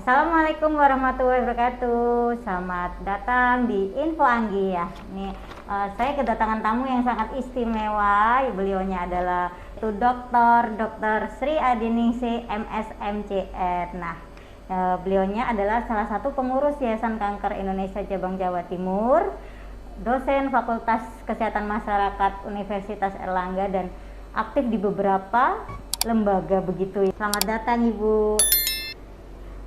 Assalamualaikum warahmatullahi wabarakatuh. Selamat datang di Info Anggi ya. Nih, saya kedatangan tamu yang sangat istimewa. Beliaunya adalah Dr. Sri Adiningsih MS MCR. Nah, beliaunya adalah salah satu pengurus Yayasan Kanker Indonesia Cabang Jawa Timur, dosen Fakultas Kesehatan Masyarakat Universitas Erlangga dan aktif di beberapa lembaga begitu. Selamat datang Ibu.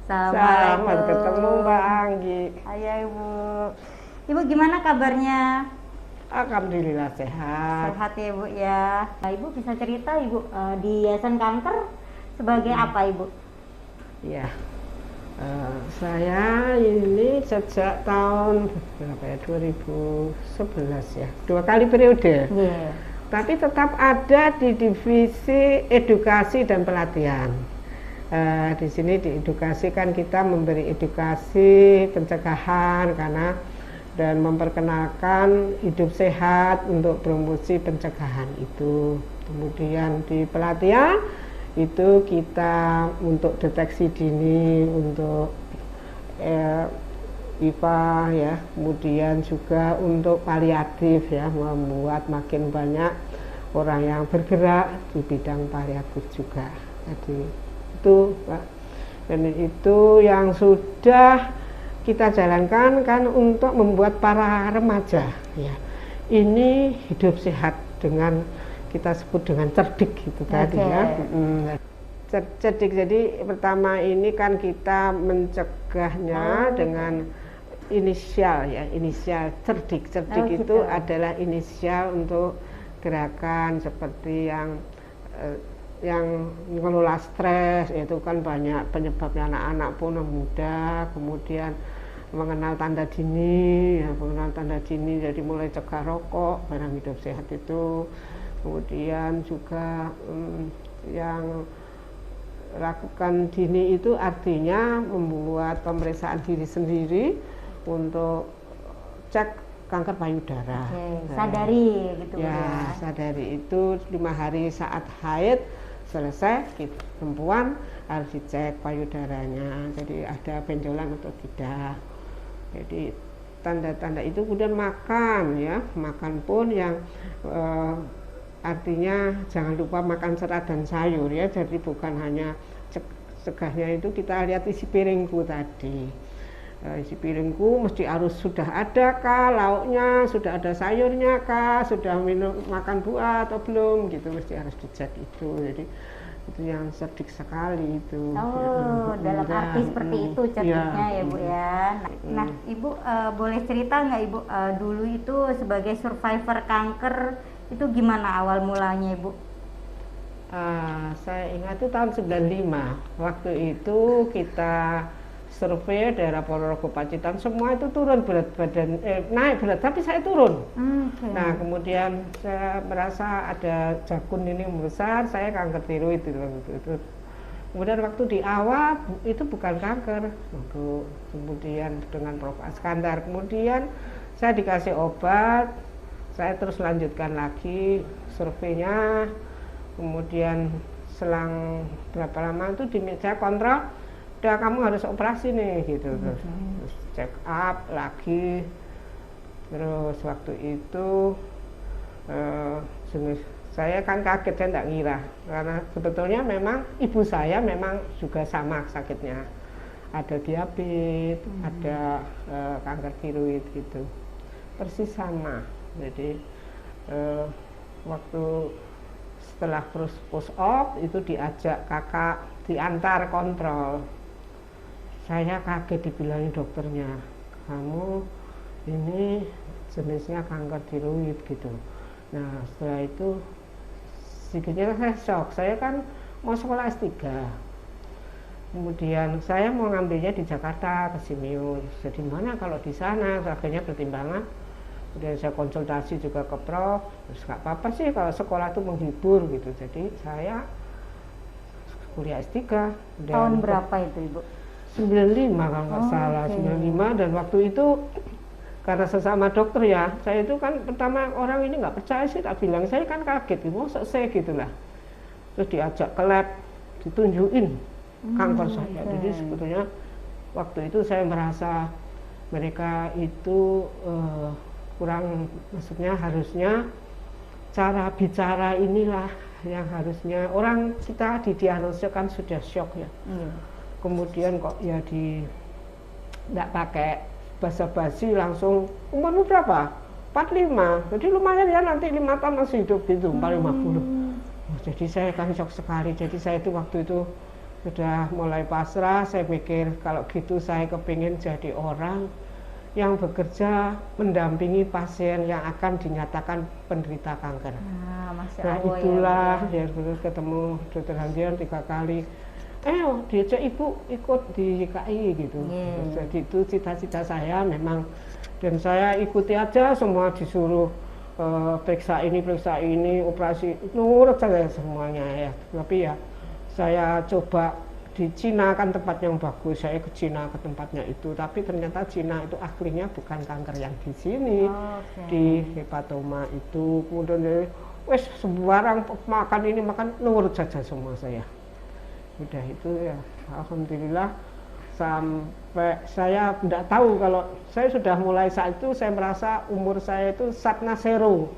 Selamat ketemu Mbak Anggi. Ayo Ibu. Ibu gimana kabarnya? Alhamdulillah sehat. Sehat ya Ibu ya. Nah, Ibu bisa cerita Ibu di Yayasan Kanker sebagai apa Ibu? Ya, saya ini sejak tahun berapa ya, 2011 ya, 2 kali periode. Yeah. Tapi tetap ada di divisi edukasi dan pelatihan. Di sini di edukasi kan kita memberi edukasi pencegahan dan memperkenalkan hidup sehat untuk promosi pencegahan itu. Kemudian di pelatihan itu kita untuk deteksi dini, untuk IPA ya, kemudian juga untuk paliatif ya, membuat makin banyak orang yang bergerak di bidang paliatif juga. Jadi itu Pak, dan itu yang sudah kita jalankan kan untuk membuat para remaja ya ini hidup sehat dengan kita sebut dengan cerdik gitu tadi ya. Cerdik, jadi pertama ini kan kita mencegahnya dengan inisial ya, inisial cerdik itu adalah inisial untuk gerakan seperti yang mengelola stres, itu kan banyak penyebabnya anak-anak pun muda, kemudian mengenal tanda dini ya, mengenal tanda dini jadi mulai cegah rokok, barang hidup sehat itu, kemudian juga yang lakukan dini itu artinya membuat pemeriksaan diri sendiri untuk cek kanker payudara. Sadari gitu ya. Sadari itu 5 hari saat haid selesai, perempuan harus dicek payudaranya, jadi ada benjolan atau tidak. Jadi tanda-tanda itu. Kemudian makan ya, makan pun yang artinya jangan lupa makan serat dan sayur ya, jadi bukan hanya cegahnya itu kita lihat isi piringku tadi. Isi piringku mesti harus sudah ada kah lauknya, sudah ada sayurnya kah, sudah makan buah atau belum gitu, mesti harus dicek itu. Jadi itu yang cerdik sekali itu. Dalam arti seperti itu cerdiknya ya Bu ya. Nah Ibu boleh cerita nggak Ibu dulu itu sebagai survivor kanker itu gimana awal mulanya Ibu? Saya ingat itu tahun 95. Waktu itu kita survei daerah Ponorogo Pacitan, semua itu turun berat badan, naik berat, tapi saya turun. Nah kemudian saya merasa ada jakun ini membesar, saya kanker tiroid itu. Kemudian waktu di awal itu bukan kanker, kemudian dengan Prof. Askandar, kemudian saya dikasih obat, saya terus lanjutkan lagi surveinya, kemudian selang berapa lama itu saya kontrol, udah kamu harus operasi nih gitu. Terus check up lagi, terus waktu itu saya kan kaget, saya tidak ngira karena sebetulnya memang ibu saya memang juga sama sakitnya, ada diabetes, ada kanker tiroid gitu, persis sama. Jadi waktu setelah post op itu diajak kakak diantar kontrol. Saya kaget dibilangin dokternya, kamu ini jenisnya kanker tiroid gitu. Nah setelah itu sedikitnya saya shock, saya kan mau sekolah S3, kemudian saya mau ngambilnya di Jakarta ke Simeo, jadi mana kalau di sana, akhirnya pertimbangan. Kemudian saya konsultasi juga ke Prof, terus nggak apa-apa sih kalau sekolah itu menghibur gitu, jadi saya kuliah S3. Tahun berapa itu Ibu? 95 kalau nggak salah, 95. Dan waktu itu karena sesama dokter ya, saya itu kan pertama orang ini nggak percaya sih, tak bilang, saya kan kaget, masa saya gitulah. Terus diajak ke lab, ditunjukin kanker saya. Jadi sebetulnya waktu itu saya merasa mereka itu kurang, maksudnya harusnya cara bicara inilah yang harusnya orang kita didiagnosa kan sudah shock ya. Kemudian kok ya tidak pakai basa-basi langsung umurmu berapa? 45, jadi lumayan ya nanti 5 tahun masih hidup gitu, 50. Jadi saya kan shock sekali. Jadi saya itu waktu itu sudah mulai pasrah. Saya pikir kalau gitu saya kepingin jadi orang yang bekerja mendampingi pasien yang akan dinyatakan penderita kanker. Nah itulah ya, ketemu Dokter Handrian 3 kali. Diajak ibu ikut di YKI gitu. Jadi itu cita-cita saya memang, dan saya ikuti aja semua, disuruh periksa ini, operasi, nurut saja semuanya ya. Tapi ya saya coba di Cina kan tempat yang bagus, saya ke Cina ke tempatnya itu, tapi ternyata Cina itu ahlinya bukan kanker yang di sini, di hepatoma itu. Kemudian wes sembarang makan ini makan, nurut saja semua saya. Udah itu ya, alhamdulillah sampai saya tidak tahu kalau saya sudah mulai saat itu saya merasa umur saya itu satna zero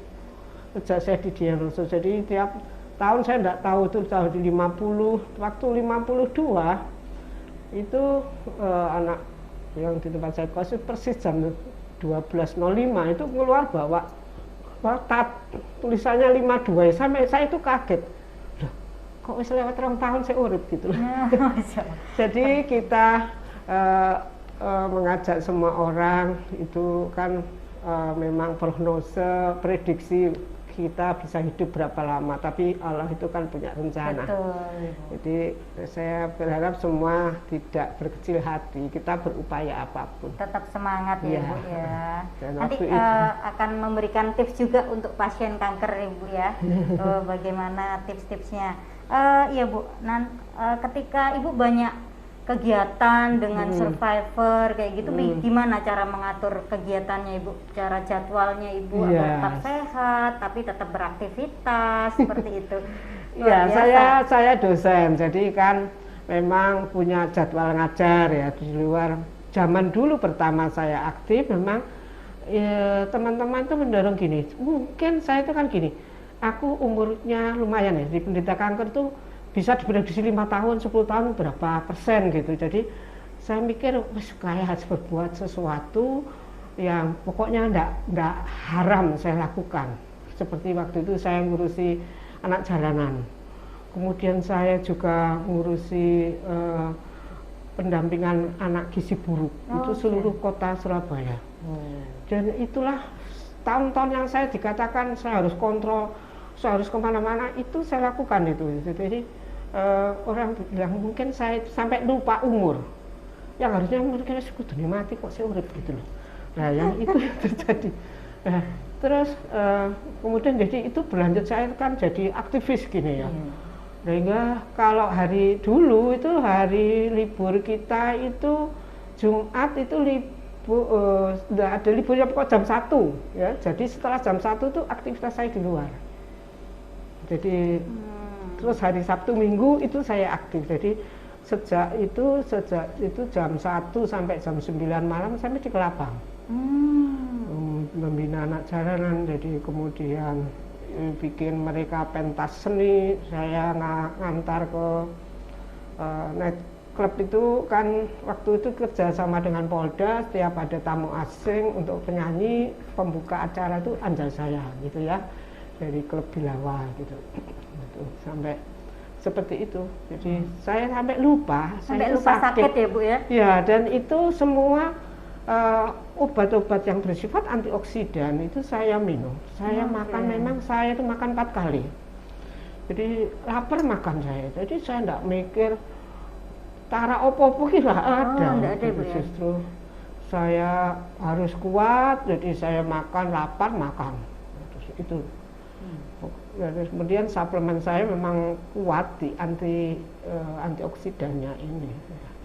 sejak saya didiagnosa. Jadi tiap tahun saya tidak tahu itu tahun 50, waktu 52 itu anak yang di tempat saya kos persis jam 12.05 itu keluar bawa tulisannya 52, sampai saya itu kaget. Loh, kok wis lewat 2 tahun saya urip gitu loh. Jadi kita mengajak semua orang itu kan memang prognose, prediksi kita bisa hidup berapa lama, tapi Allah itu kan punya rencana. Betul. Jadi saya berharap semua tidak berkecil hati, kita berupaya apapun. Tetap semangat ya, Bu ya. Nanti akan memberikan tips juga untuk pasien kanker Ibu ya. Bagaimana tips-tipsnya? Iya Bu, ketika Ibu banyak kegiatan dengan survivor kayak gitu, gimana cara mengatur kegiatannya Ibu, cara jadwalnya Ibu agar tetap sehat tapi tetap beraktivitas seperti itu? Ya, saya dosen, jadi kan memang punya jadwal ngajar ya di luar. Zaman dulu pertama saya aktif memang teman-teman itu mendorong gini, mungkin saya itu kan gini, aku umurnya lumayan ya, di penderita kanker tuh bisa diprediksi 5 tahun, 10 tahun berapa persen gitu. Jadi saya mikir, kayak harus berbuat sesuatu yang pokoknya enggak haram saya lakukan. Seperti waktu itu saya ngurusi anak jalanan. Kemudian saya juga ngurusi pendampingan anak gizi buruk. Itu seluruh kota Surabaya. Dan itulah tahun-tahun yang saya dikatakan saya harus kontrol, saya harus kemana-mana, itu saya lakukan itu. Jadi orang bilang mungkin saya sampai lupa umur, yang harusnya mungkin saya sudah mati kok saya urip gitu loh. Nah yang itu yang terjadi. Nah, terus kemudian jadi itu berlanjut, saya kan jadi aktivis gini ya. Sehingga kalau hari dulu itu hari libur kita itu Jumat itu ada liburnya pokok jam 1 ya. Jadi setelah jam 1 itu aktivitas saya di luar. Jadi terus hari Sabtu Minggu itu saya aktif. Jadi sejak itu jam 1 sampai jam 9 malam sampai di Kelabang. Membina anak jalanan, jadi kemudian bikin mereka pentas seni, saya ngantar ke night club itu kan waktu itu kerja sama dengan Polda, setiap ada tamu asing untuk penyanyi, pembuka acara itu andal saya gitu ya, dari klub Bilawa gitu. Sampai seperti itu, jadi saya sampai lupa sakit ya Bu ya? Ya, dan itu semua obat-obat yang bersifat antioksidan itu saya minum, saya makan, memang saya itu makan 4 kali, jadi lapar makan saya, jadi saya enggak mikir tara opo-opo kira ada, justru saya harus kuat, jadi saya makan, lapar makan, terus itu. Kemudian suplemen saya memang kuat di antioksidannya ini.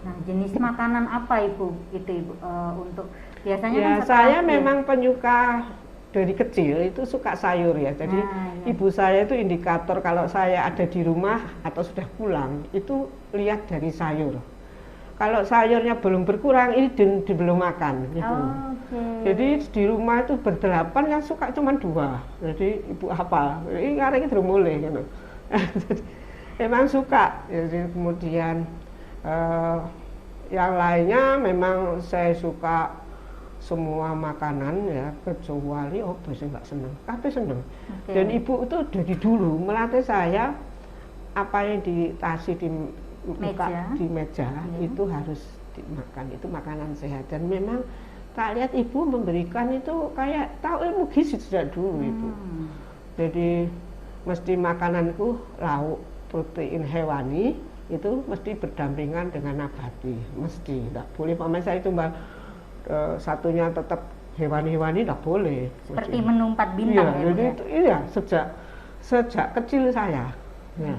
Nah, jenis makanan apa Ibu itu Ibu untuk biasanya ya, kan saya memang penyuka dari kecil itu suka sayur ya. Jadi ibu saya itu indikator kalau saya ada di rumah atau sudah pulang itu lihat dari sayur. kalau sayurnya belum berkurang ini belum makan gitu. Jadi di rumah itu berdelapan yang suka cuma 2. Jadi ibu hafal ini ngarep itu mulai gitu. Memang suka. Jadi kemudian yang lainnya memang saya suka semua makanan ya, kecuali saya nggak seneng, tapi seneng. Dan ibu itu dari dulu melatih saya apa yang dikasih di meja itu harus dimakan, itu makanan sehat. Dan memang tak lihat ibu memberikan itu kayak tahu ilmu gizi sejak dulu itu. Jadi mesti makananku lauk protein hewani itu mesti berdampingan dengan nabati, mesti tidak boleh paman saya itu satunya tetap hewani-hewani tidak boleh. Seperti menu 4 bintang ya. Jadi itu, iya sejak kecil saya. Ya.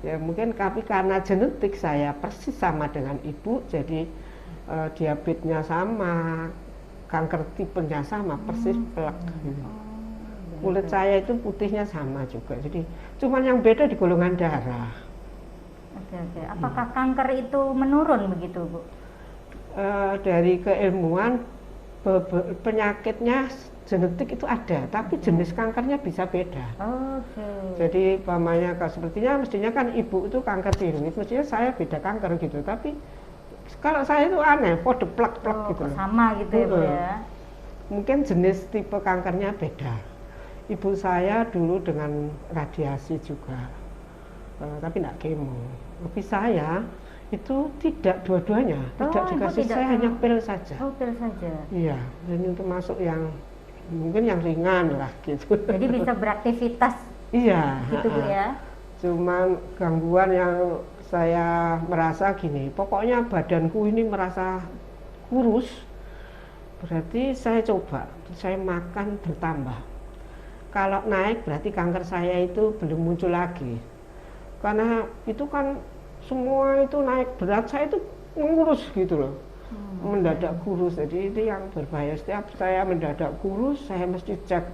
Ya mungkin tapi karena genetik saya persis sama dengan ibu, jadi diabetesnya sama, kanker tipenya sama, persis plek. Kulit saya itu putihnya sama juga, jadi cuman yang beda di golongan darah. Apakah kanker itu menurun begitu, Bu? Dari keilmuan penyakitnya genetik itu ada, tapi jenis kankernya bisa beda. Jadi pamannya sepertinya mestinya kan ibu itu kanker tiroid, mestinya saya beda kanker gitu, tapi kalau saya itu aneh, kode plak-plak gitu. Sama gitu ya, Bu ya. Mungkin jenis tipe kankernya beda. Ibu saya dulu dengan radiasi juga, tapi tidak kemo. Tapi saya itu tidak dua-duanya, tidak dikasih, saya hanya pil saja. Pil saja. Iya, dan itu masuk yang mungkin yang ringan lah gitu. Jadi bisa beraktivitas. Iya. Gitu Bu ya. Cuman gangguan yang saya merasa gini, pokoknya badanku ini merasa kurus, berarti saya coba, saya makan bertambah. Kalau naik berarti kanker saya itu belum muncul lagi, karena itu kan semua itu naik, berat saya itu ngurus gitu loh, mendadak kurus. Jadi itu yang berbahaya. Setiap saya mendadak kurus, saya mesti cek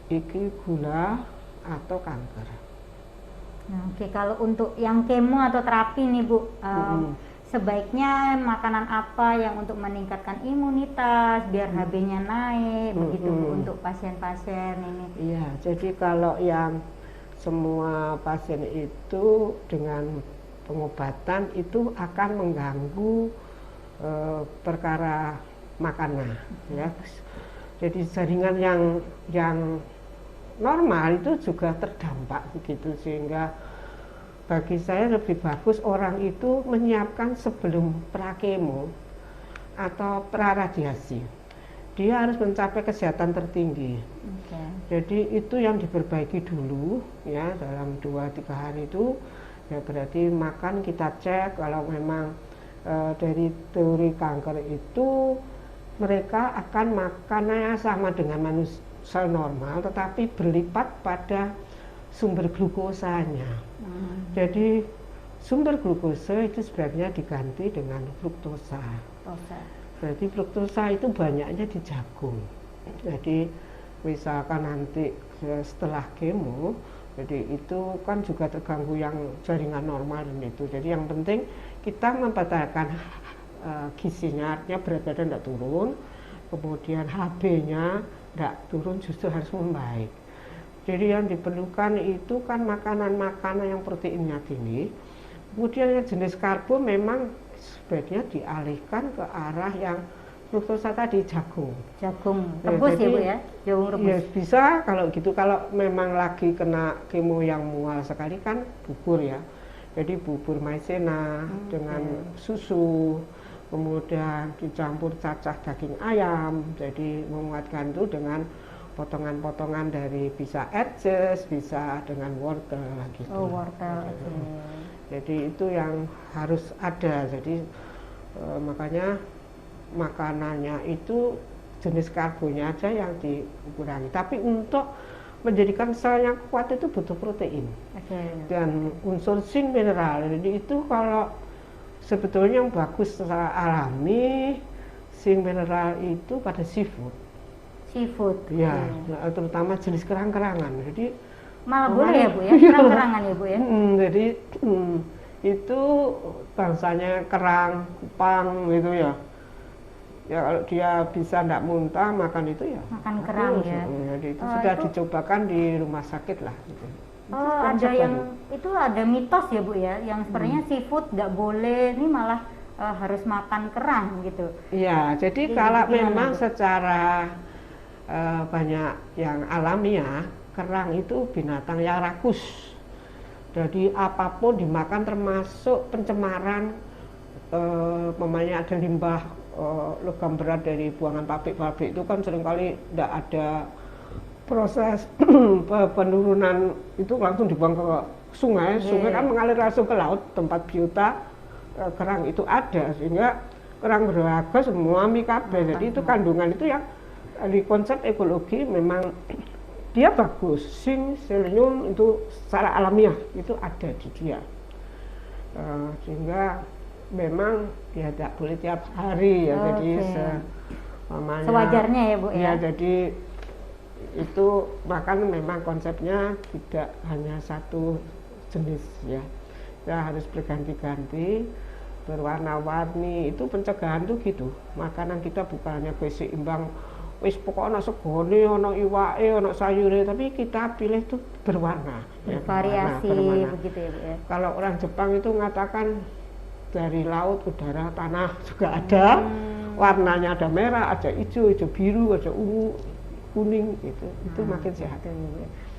iki gula atau kanker. Kalau untuk yang kemo atau terapi nih Bu, sebaiknya makanan apa yang untuk meningkatkan imunitas biar HB-nya naik begitu Bu untuk pasien-pasien ini? Iya, jadi kalau yang semua pasien itu dengan pengobatan itu akan mengganggu perkara makanan ya. Jadi jaringan yang normal itu juga terdampak begitu, sehingga bagi saya lebih bagus orang itu menyiapkan sebelum prakemo atau praradiasi. Dia harus mencapai kesehatan tertinggi. Jadi itu yang diperbaiki dulu ya, dalam 2-3 hari itu. Ya berarti makan kita cek, kalau memang dari teori kanker itu mereka akan makannya sama dengan manusia normal, tetapi berlipat pada sumber glukosanya. Jadi sumber glukosa itu sebenarnya diganti dengan fruktosa. Berarti fruktosa itu banyaknya di jagung. Jadi misalkan nanti setelah kemo, jadi itu kan juga terganggu yang jaringan normal dan itu. Jadi yang penting kita mempertahankan gizinya, artinya berat badan tidak turun, kemudian HB-nya tidak turun, justru harus membaik. Jadi yang diperlukan itu kan makanan-makanan yang proteinnya tinggi. Kemudian yang jenis karbo memang sebaiknya dialihkan ke arah yang fruktosa tadi, jagung rebus ya Bu ya, jagung rebus ya bisa. Kalau gitu, kalau memang lagi kena kemo yang mual sekali kan bubur ya, jadi bubur maizena dengan susu, kemudian dicampur cacah daging ayam, jadi menguatkan itu dengan potongan-potongan dari bisa edges, bisa dengan wortel gitu. Wortel. Jadi itu yang harus ada. Jadi makanya makanannya itu jenis karbonya aja yang dikurangi. Tapi untuk menjadikan sel yang kuat itu butuh protein dan unsur zinc mineral. Jadi itu kalau sebetulnya yang bagus secara alami, zinc mineral itu pada seafood. Ya, terutama jenis kerang-kerangan. Jadi malah boleh ya Bu ya, kerang-kerangan ya Bu ya. Jadi itu bangsanya kerang, kupang gitu ya. Ya kalau dia bisa tidak muntah makan itu ya makan kerang ya. Jadi itu sudah itu, dicobakan di rumah sakit lah gitu. ada yang itu ada mitos ya Bu ya, yang sebenarnya seafood nggak boleh, ini malah harus makan kerang gitu. Iya, jadi kalau memang secara banyak yang alamiah, kerang itu binatang yang rakus. Jadi apapun dimakan termasuk pencemaran, ada limbah logam berat dari buangan pabrik-pabrik itu kan seringkali tidak ada proses penurunan, itu langsung dibuang ke sungai. Sungai kan mengalir langsung ke laut, tempat biota kerang itu ada, sehingga kerang berharga semua mikabe. Jadi itu kandungan itu yang di konsep ekologi memang dia bagus, zinc, selenium itu secara alamiah itu ada di dia, sehingga memang ya tidak boleh tiap hari ya. Jadi sewajarnya ya Bu ya. Ya jadi itu makan memang konsepnya tidak hanya satu jenis ya, ya harus berganti-ganti, berwarna-warni. Itu pencegahan tuh gitu, makanan kita bukannya seimbang wis pokoknya segone ono iwake ono sayure, tapi kita pilih tuh berwarna ya, variasi begitu ya Bu ya. Kalau orang Jepang itu mengatakan dari laut, udara, tanah juga ada warnanya, ada merah, ada hijau, biru, ada ungu, kuning gitu. Itu makin sehat.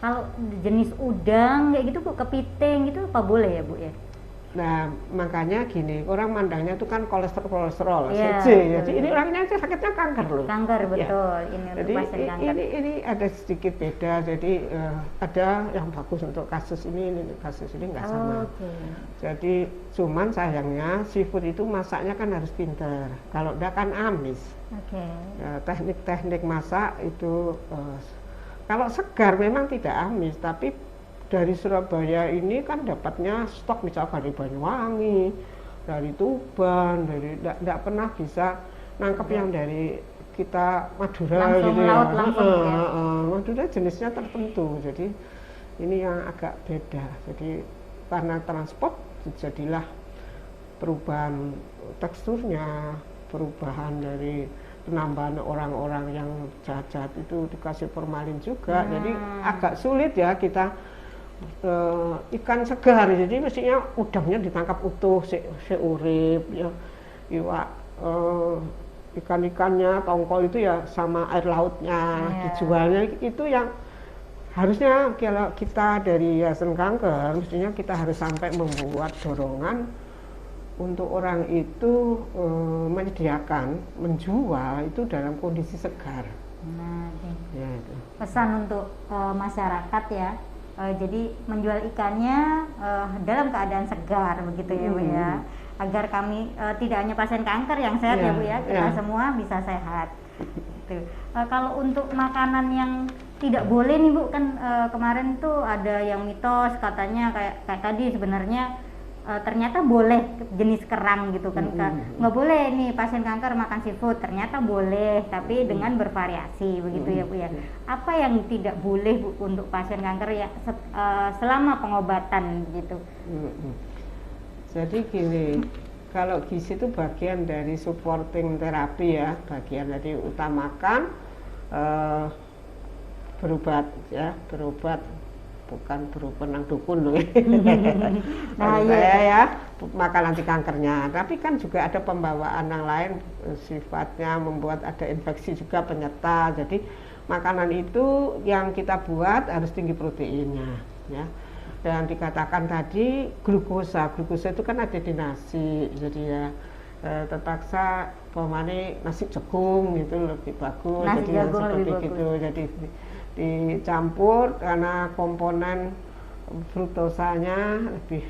Kalau jenis udang kayak gitu Bu, kepiting gitu apa boleh ya Bu ya? Nah makanya gini, orang mandangnya itu kan kolesterol ya, jadi ini orangnya sakitnya kanker loh. Kanker betul, ya. ini Jadi untuk pasien kanker. Ini ada sedikit beda, jadi ada yang bagus untuk kasus ini kasus ini nggak sama. Jadi cuman sayangnya seafood itu masaknya kan harus pinter, kalau enggak kan amis. Ya, teknik-teknik masak itu kalau segar memang tidak amis, tapi dari Surabaya ini kan dapatnya stok misalkan dari Banyuwangi, dari Tuban, dari tidak pernah bisa nangkep yang dari kita Madura langsung gitu laut, ya. Langsung, ya. Madura jenisnya tertentu, jadi ini yang agak beda. Jadi karena transport jadilah perubahan teksturnya, perubahan dari penambahan orang-orang yang jahat-jahat itu dikasih formalin juga. Jadi agak sulit ya kita ikan segar, jadi mestinya udangnya ditangkap utuh seurip ya, iwak ikan-ikannya tongkol itu ya sama air lautnya dijualnya, itu yang harusnya kalau kita dari Yayasan Kanker mestinya kita harus sampai membuat dorongan untuk orang itu menyediakan, menjual itu dalam kondisi segar. Nah, ya, itu. Pesan untuk masyarakat ya. Jadi menjual ikannya dalam keadaan segar begitu ya Bu ya, agar kami tidak hanya pasien kanker yang sehat ya Bu ya, kita semua bisa sehat. Gitu. Kalau untuk makanan yang tidak boleh nih Bu, kan kemarin tuh ada yang mitos katanya kayak tadi sebenarnya ternyata boleh jenis kerang gitu kan, nggak boleh nih pasien kanker makan seafood, ternyata boleh tapi dengan bervariasi begitu ya Bu ya. Apa yang tidak boleh Bu untuk pasien kanker ya selama pengobatan gitu? Jadi gini, kalau gizi itu bagian dari supporting terapi ya, bagian dari utamakan berobat ya, berobat bukan berupenang dukun loh. Nah, saya ya makan anti kankernya, tapi kan juga ada pembawaan yang lain, sifatnya membuat ada infeksi juga penyerta. Jadi makanan itu yang kita buat harus tinggi proteinnya ya. Dan dikatakan tadi glukosa itu kan ada di nasi, jadi ya terpaksa pemane nasi jagung itu lebih bagus, nasi jadi jagung seperti lebih gitu bagus. jadi dicampur karena komponen fruktosanya lebih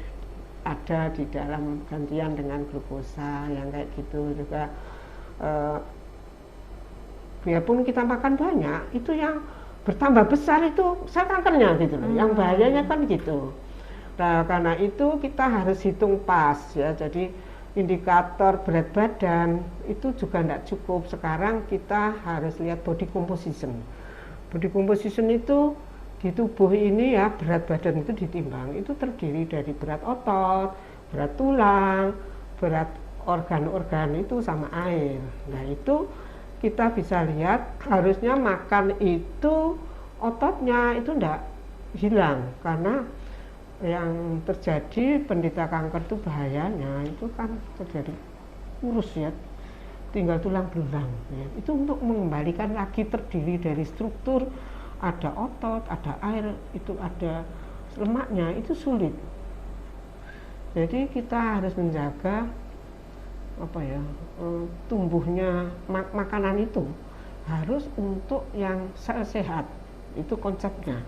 ada di dalam gantian dengan glukosa yang kayak gitu juga. Biarpun kita makan banyak, itu yang bertambah besar itu sel kankernya gitu loh, yang bahayanya kan gitu. Nah karena itu kita harus hitung pas ya, jadi indikator berat badan itu juga tidak cukup. Sekarang kita harus lihat body composition. Body composition itu di tubuh ini ya, berat badan itu ditimbang, itu terdiri dari berat otot, berat tulang, berat organ-organ itu sama air. Nah itu kita bisa lihat harusnya makan itu ototnya itu enggak hilang, karena yang terjadi penderita kanker itu bahayanya itu kan terjadi kurus ya, tinggal tulang belulang ya. Itu untuk mengembalikan lagi terdiri dari struktur, ada otot, ada air, itu ada lemaknya, itu sulit. Jadi kita harus menjaga tumbuhnya makanan itu harus untuk yang sehat, itu konsepnya,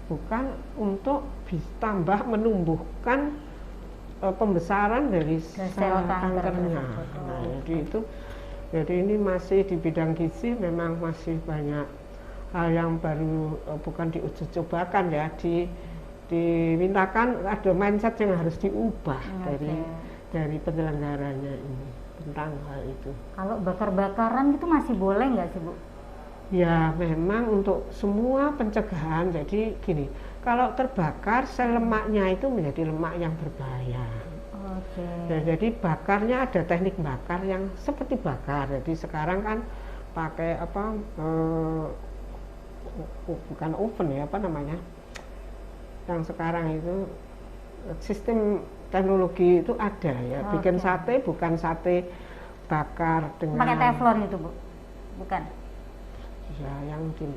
bukan untuk tambah menumbuhkan pembesaran dari sel kankernya. Nah, jadi ini masih di bidang gizi memang masih banyak hal yang baru, bukan diuji cobakan ya, dimintakan ada mindset yang harus diubah dari penyelenggaranya ini tentang hal itu. Kalau bakar-bakaran itu masih boleh nggak sih Bu? Ya memang untuk semua pencegahan. Jadi gini, kalau terbakar sel lemaknya itu menjadi lemak yang berbahaya. Ya, jadi bakarnya ada teknik bakar yang seperti bakar. Jadi sekarang kan pakai bukan oven ya, apa namanya? Yang sekarang itu sistem teknologi itu ada ya, bikin sate bukan sate bakar dengan pakai teflon itu Bu? Bukan? Ya yang di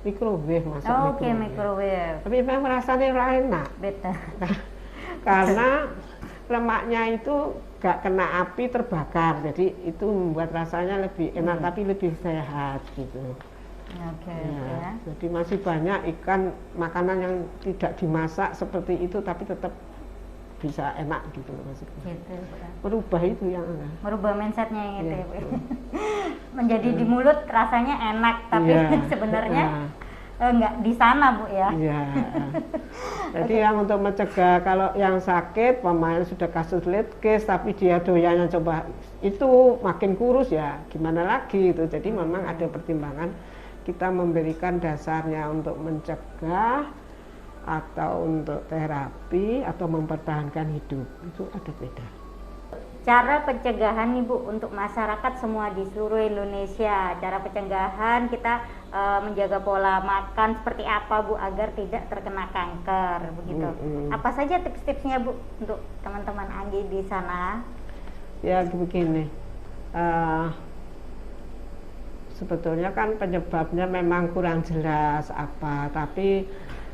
microwave, masuk microwave. Tapi memang rasanya enak. Beda. Karena lemaknya itu gak kena api terbakar, jadi itu membuat rasanya lebih enak tapi lebih sehat gitu. Jadi masih banyak ikan makanan yang tidak dimasak seperti itu tapi tetap bisa enak gitu maksudnya. Merubah itu yang merubah mindsetnya yang itu ya, menjadi di mulut rasanya enak tapi sebenarnya enggak di sana Bu ya. Jadi yang untuk mencegah, kalau yang sakit pemain sudah kasus late case tapi dia doyannya coba itu makin kurus ya gimana lagi itu. Jadi memang ada pertimbangan kita memberikan dasarnya untuk mencegah atau untuk terapi atau mempertahankan hidup, itu ada beda. Cara pencegahan nih Bu untuk masyarakat semua di seluruh Indonesia, cara pencegahan kita menjaga pola makan seperti apa Bu agar tidak terkena kanker begitu. Apa saja tips-tipsnya Bu untuk teman-teman Anggi di sana? Ya begini, sebetulnya kan penyebabnya memang kurang jelas apa, tapi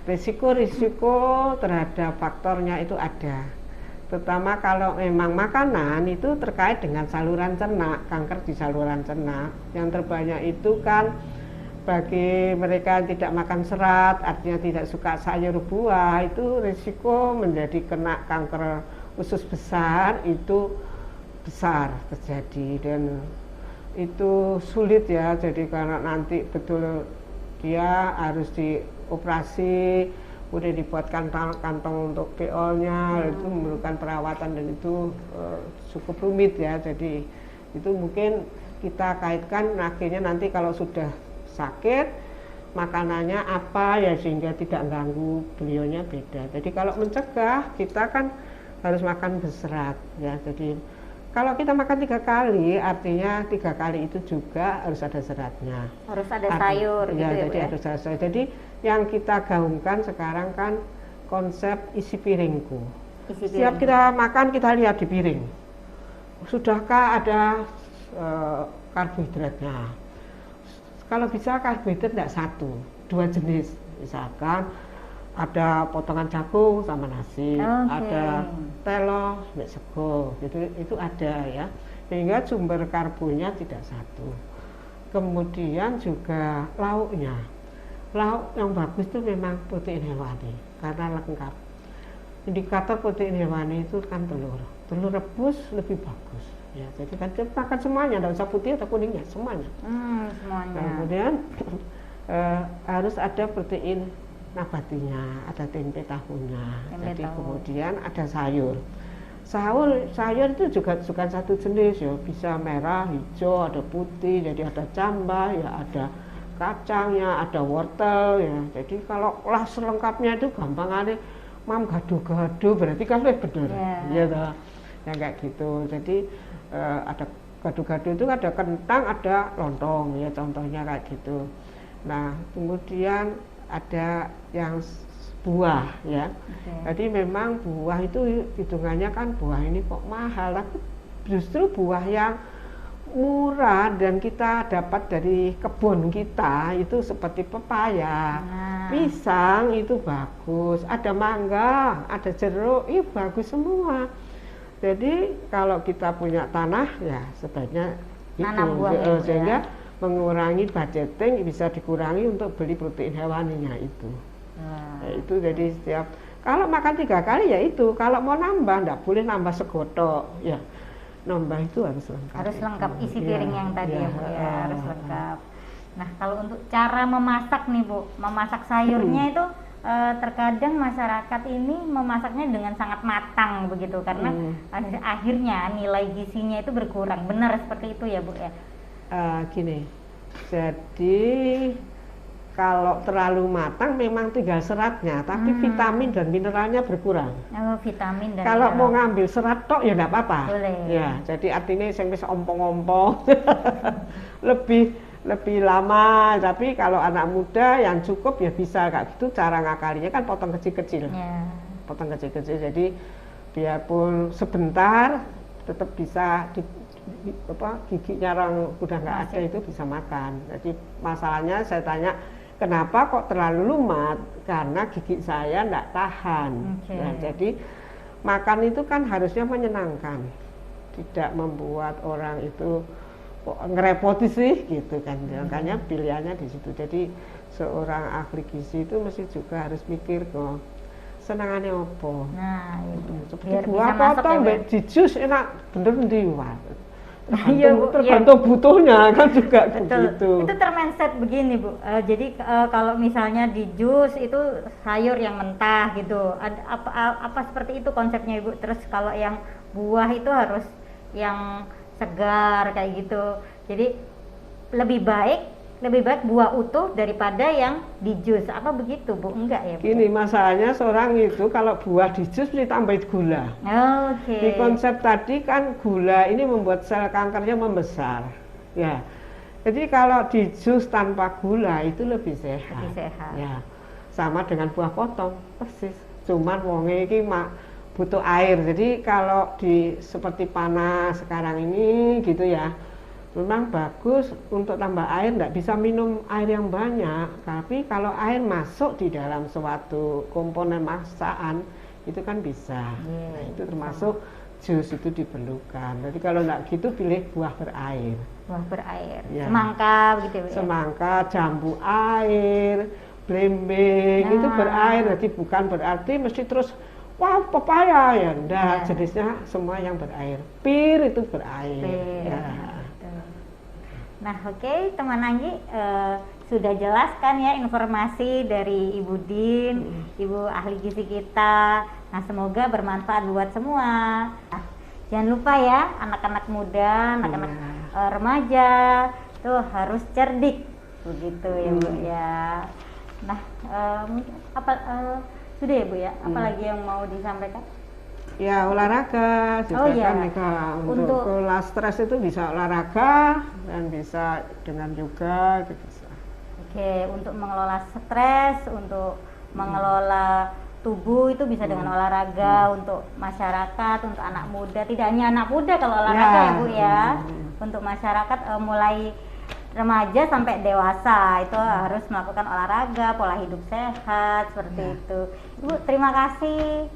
risiko-risiko terhadap faktornya itu ada. Terutama kalau memang makanan itu terkait dengan saluran cerna, kanker di saluran cerna. Yang terbanyak itu kan bagi mereka yang tidak makan serat, artinya tidak suka sayur buah, itu risiko menjadi kena kanker usus besar itu besar terjadi, dan itu sulit ya. Jadi karena nanti betul dia harus dioperasi, udah dibuatkan kantong untuk PO-nya, itu memerlukan perawatan dan itu cukup rumit ya. Jadi itu mungkin kita kaitkan akhirnya nanti kalau sudah sakit makanannya apa ya sehingga tidak ganggu beliaunya beda. Jadi kalau mencegah kita kan harus makan berserat ya. Jadi kalau kita makan 3 kali, artinya 3 kali itu juga harus ada seratnya. Harus ada sayur ya, gitu jadi ya? harus ada sayur. Jadi yang kita gaungkan sekarang kan konsep isi piringku. Setiap kita makan kita lihat di piring. Sudahkah ada karbohidratnya? Kalau bisa karbohidrat tidak 1, 2 jenis. Misalkan ada potongan jagung sama nasi, ada telo, sego, itu ada ya, sehingga sumber karbonnya tidak 1. Kemudian juga lauknya, lauk yang bagus itu memang protein hewani karena lengkap. Indikator protein hewani itu kan telur rebus lebih bagus ya. Jadi kan makan semuanya, tidak usah putih atau kuningnya, semuanya. Semuanya. Kemudian harus ada protein nabatinya, ada tempe tahunya. Jadi kemudian ada sayur. Sayur itu juga bukan satu jenis ya, bisa merah, hijau, ada putih, jadi ada cambah ya, ada kacangnya, ada wortel ya. Jadi kalau selengkapnya itu gampang ada mam gado-gado berarti kan lebih benar. Ya. yang kayak gitu. Jadi ada gado-gado itu ada kentang, ada lontong ya contohnya kayak gitu. Nah kemudian ada yang buah ya. Jadi memang buah itu hitungannya kan buah ini kok mahal, tapi justru buah yang murah dan kita dapat dari kebun kita itu seperti pepaya, pisang itu bagus, ada mangga, ada jeruk, itu bagus semua. Jadi kalau kita punya tanah ya sebaiknya nanam buah sehingga mengurangi budgeting, bisa dikurangi untuk beli protein hewaninya itu. Ya, itu jadi setiap kalau makan 3 kali ya itu, kalau mau nambah enggak boleh nambah segotok ya, nambah itu harus lengkap isi piring yang tadi ya Bu ya, harus lengkap. Nah kalau untuk cara memasak nih Bu, memasak sayurnya itu terkadang masyarakat ini memasaknya dengan sangat matang begitu karena akhirnya nilai gizinya itu berkurang, benar seperti itu ya Bu ya? Gini, jadi kalau terlalu matang memang tinggal seratnya, tapi vitamin dan mineralnya berkurang. Vitamin dan kalau mau ngambil serat tok ya enggak apa-apa. Ya, jadi artinya yang bisa ompong-ompong lebih lama. Tapi kalau anak muda yang cukup ya bisa kayak gitu. Cara ngakalinya kan potong kecil-kecil. Potong kecil-kecil. Jadi biarpun sebentar tetap bisa giginya orang udah nggak ada itu bisa makan. Jadi masalahnya saya tanya, kenapa kok terlalu lumat? Karena gigi saya enggak tahan. Nah, jadi makan itu kan harusnya menyenangkan, tidak membuat orang itu kok ngerepoti sih gitu kan. Makanya pilihannya di situ. Jadi seorang ahli gizi itu mesti juga harus mikir kok senangannya opo. Nah, itu. Seperti buah potong ya, di jus enak bener ndi tergantung butuhnya kan juga begitu. Itu termindset begini Bu. Jadi kalau misalnya di jus itu sayur yang mentah gitu. Apa seperti itu konsepnya Ibu? Terus kalau yang buah itu harus yang segar kayak gitu. Jadi lebih baik buah utuh daripada yang di jus. Apa begitu Bu? Enggak ya Bu? Gini masalahnya seorang itu kalau buah di jus ditambahin gula. Di konsep tadi kan gula ini membuat sel kankernya membesar. Ya. Jadi kalau di jus tanpa gula itu lebih sehat. Ya. Sama dengan buah potong persis. Cuman wonge iki butuh air. Jadi kalau seperti panas sekarang ini gitu ya, memang bagus untuk tambah air, enggak bisa minum air yang banyak, tapi kalau air masuk di dalam suatu komponen masakan itu kan bisa. Nah, itu termasuk jus itu diperlukan. Jadi kalau enggak gitu pilih buah berair. Ya. Semangka gitu ya. Semangka, jambu air, blimbing itu berair. Jadi bukan berarti mesti terus wah pepaya ya, enggak, jenisnya semua yang berair. Pir itu berair. Ya. Nah oke, teman Anggi sudah jelaskan ya informasi dari Ibu Din, Ibu ahli gizi kita. Nah semoga bermanfaat buat semua. Nah, jangan lupa ya anak-anak muda, anak-anak remaja tuh harus cerdik begitu ya Bu ya. Nah sudah ya Bu ya, apalagi yang mau disampaikan? Ya olahraga juga kan untuk kelola stres itu bisa olahraga dan bisa dengan yoga gitu. Untuk mengelola stres, untuk mengelola tubuh itu bisa dengan olahraga. Untuk masyarakat, untuk anak muda, tidak hanya anak muda kalau olahraga ya Bu ya. Untuk masyarakat mulai remaja sampai dewasa itu harus melakukan olahraga, pola hidup sehat seperti itu. Ibu terima kasih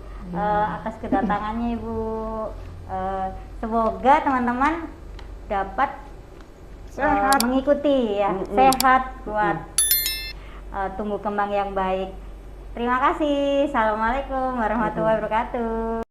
atas kedatangannya Ibu. Semoga teman-teman dapat mengikuti ya, sehat, kuat, tumbuh kembang yang baik. Terima kasih. Assalamualaikum warahmatullahi wabarakatuh.